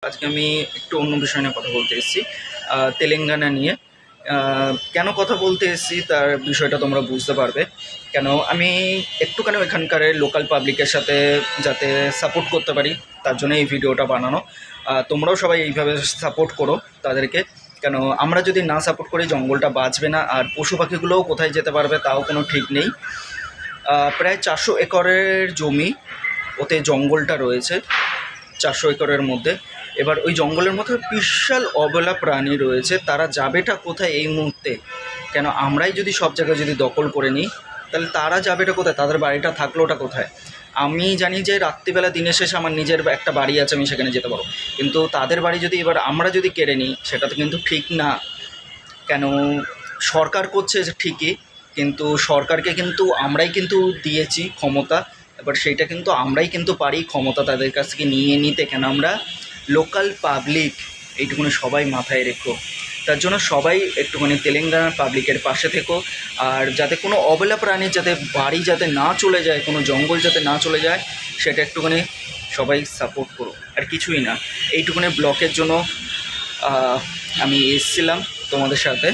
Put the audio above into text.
আজকে আমি একটু অন্য বিষয় নিয়ে কথা বলতে এসেছি, তেলেঙ্গানা নিয়ে। কেন কথা বলতে এসেছি তার বিষয়টা তোমরা বুঝতে পারবে। কেন আমি একটুখানি ওইখানকার লোকাল পাবলিকের সাথে যাতে সাপোর্ট করতে পারি, তার জন্য এই ভিডিওটা বানানো। তোমরাও সবাই এইভাবে সাপোর্ট করো তাদেরকে। কেন আমরা যদি না সাপোর্ট করি জঙ্গলটা বাঁচবে না, আর পশু পাখিগুলোও কোথায় যেতে পারবে তাও কোনো ঠিক নেই। প্রায় 400 একরের জমি, ওতে জঙ্গলটা রয়েছে 400 একরের মধ্যে। এবার ওই জঙ্গলের মধ্যে বিশাল অবলা প্রাণী রয়েছে, তারা যাবেটা কোথায় এই মুহূর্তে? কেন আমরাই যদি সব জায়গায় যদি দখল করে নিই, তাহলে তারা যাবেটা কোথায়? তাদের বাড়িটা থাকলোটা কোথায়? আমি জানি যে রাত্রিবেলা দিনের শেষে আমার নিজের একটা বাড়ি আছে, আমি সেখানে যেতে পারবো, কিন্তু তাদের বাড়ি যদি এবার আমরা যদি কেড়ে নিই, সেটা তো কিন্তু ঠিক না। কেন সরকার করছে যে ঠিকই, কিন্তু সরকারকে কিন্তু আমরাই কিন্তু দিয়েছি ক্ষমতা। এবার সেইটা কিন্তু আমরাই কিন্তু পারি ক্ষমতা তাদের কাছ থেকে নিয়ে নিতে। কেন আমরা লোকাল পাবলিক, এইটুকুনি সবাই মাথায় রেখো। তার জন্য সবাই একটুখানি তেলেঙ্গানার পাবলিকের পাশে থেকো, আর যাতে কোনো অবলা প্রাণীর যাতে বাড়ি যাতে না চলে যায়, কোনো জঙ্গল যাতে না চলে যায়, সেটা একটুখানি সবাই সাপোর্ট করো। আর কিছুই না, এইটুকুনি ব্লকের জন্য আমি এসেছিলাম তোমাদের সাথে।